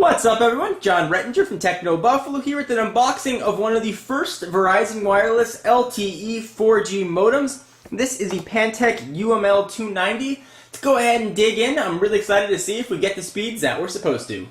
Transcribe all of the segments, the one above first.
What's up everyone, John Rettinger from Techno Buffalo here with an unboxing of one of the first Verizon wireless LTE 4G modems. This is the Pantech UML290. Let's go ahead and dig in. I'm really excited to see if we get the speeds that we're supposed to.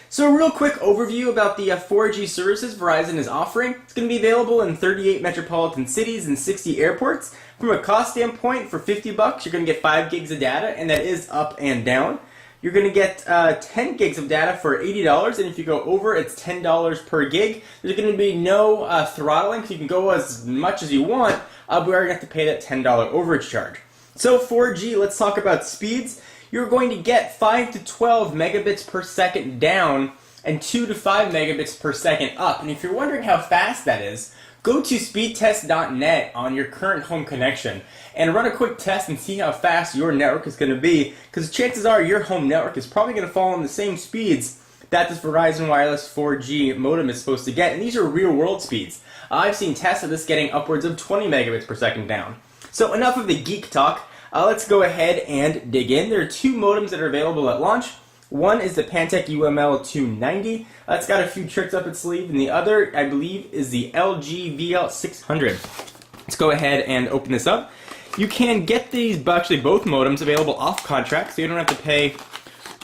So a real quick overview about the 4G services Verizon is offering. It's going to be available in 38 metropolitan cities and 60 airports. From a cost standpoint, for $50, you're going to get 5 gigs of data, and that is up and down. You're going to get 10 gigs of data for $80, and if you go over, it's $10 per gig. There's going to be no throttling, so you can go as much as you want, but we are going to have to pay that $10 overage charge. So 4G, let's talk about speeds. You're going to get 5 to 12 megabits per second down and 2 to 5 megabits per second up. And if you're wondering how fast that is, go to speedtest.net on your current home connection and run a quick test and see how fast your network is going to be, because chances are your home network is probably going to fall on the same speeds that this Verizon Wireless 4G modem is supposed to get. And these are real world speeds. I've seen tests of this getting upwards of 20 megabits per second down. So enough of the geek talk. Let's go ahead and dig in. There are 2 modems that are available at launch. One is the Pantech UML290. It's got a few tricks up its sleeve, and the other, I believe, is the LG VL600. Let's go ahead and open this up. You can get these, actually both modems, available off contract, so you don't have to pay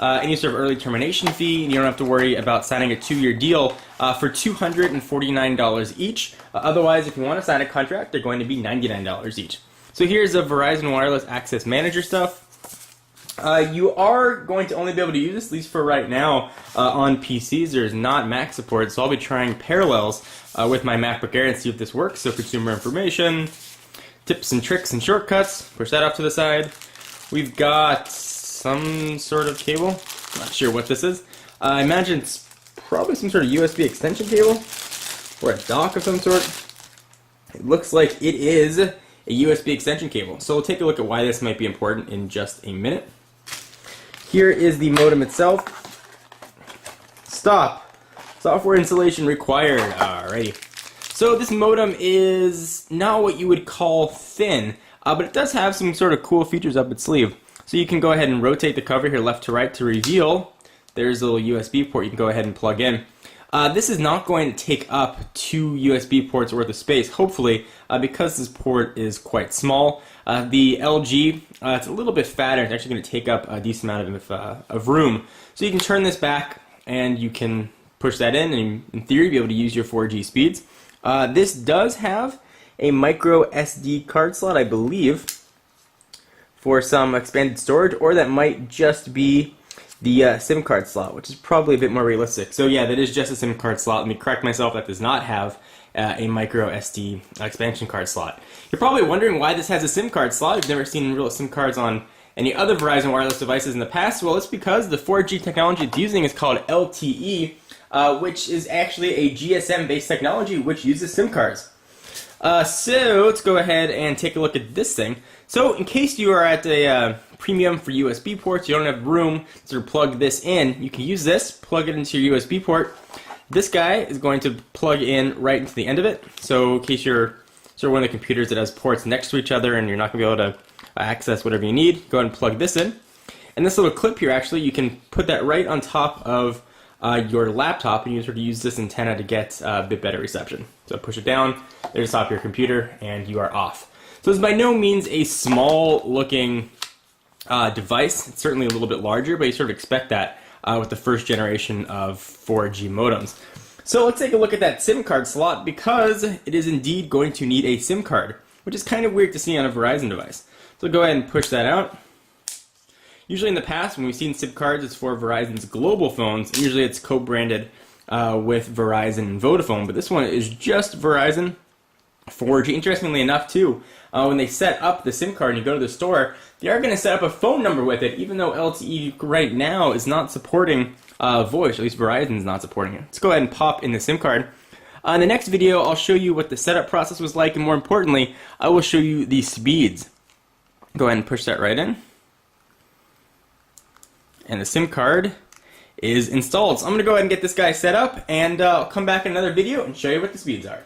any sort of early termination fee, and you don't have to worry about signing a 2-year deal for $249 each. Otherwise, if you want to sign a contract, they're going to be $99 each. So here's the Verizon Wireless Access Manager stuff. You are going to only be able to use this, at least for right now, on PCs. There's not Mac support, so I'll be trying Parallels with my MacBook Air and see if this works. So consumer information, tips and tricks and shortcuts, push that off to the side. We've got some sort of cable, not sure what this is. I imagine it's probably some sort of USB extension cable, or a dock of some sort. It looks like it is a USB extension cable. So we'll take a look at why this might be important in just a minute. Here is the modem itself. Stop. Software installation required. Alrighty. So this modem is not what you would call thin, but it does have some sort of cool features up its sleeve. So you can go ahead and rotate the cover here left to right to reveal. There's a little USB port you can go ahead and plug in. This is not going to take up 2 USB ports worth of space, hopefully, because this port is quite small. The LG, it's a little bit fatter. It's actually going to take up a decent amount of room. So you can turn this back and you can push that in in theory, be able to use your 4G speeds. This does have a micro SD card slot, I believe, for some expanded storage, or that might just be the SIM card slot, which is probably a bit more realistic. So yeah, that is just a SIM card slot. Let me correct myself, that does not have a micro SD expansion card slot. You're probably wondering why this has a SIM card slot. You've never seen real SIM cards on any other Verizon wireless devices in the past. Well, it's because the 4G technology it's using is called LTE, which is actually a GSM-based technology which uses SIM cards. So let's go ahead and take a look at this thing. So in case you are at a premium for USB ports, you don't have room to sort of plug this in, you can use this, plug it into your USB port. This guy is going to plug in right into the end of it. So in case you're sort of one of the computers that has ports next to each other and you're not going to be able to access whatever you need, go ahead and plug this in. And this little clip here, actually, you can put that right on top of your laptop, and you sort of use this antenna to get a bit better reception. So push it down, there's the top of your computer, and you are off. So it's by no means a small looking device. It's certainly a little bit larger, but you sort of expect that with the first generation of 4G modems. So let's take a look at that SIM card slot, because it is indeed going to need a SIM card, which is kind of weird to see on a Verizon device. So go ahead and push that out. Usually in the past, when we've seen SIM cards, it's for Verizon's global phones, and usually it's co-branded with Verizon and Vodafone, but this one is just Verizon 4G. Interestingly enough, too, when they set up the SIM card and you go to the store, they are going to set up a phone number with it, even though LTE right now is not supporting voice, at least Verizon is not supporting it. Let's go ahead and pop in the SIM card. In the next video, I'll show you what the setup process was like, and more importantly, I will show you the speeds. Go ahead and push that right in. And the SIM card is installed. So I'm going to go ahead and get this guy set up, and I'll come back in another video and show you what the speeds are.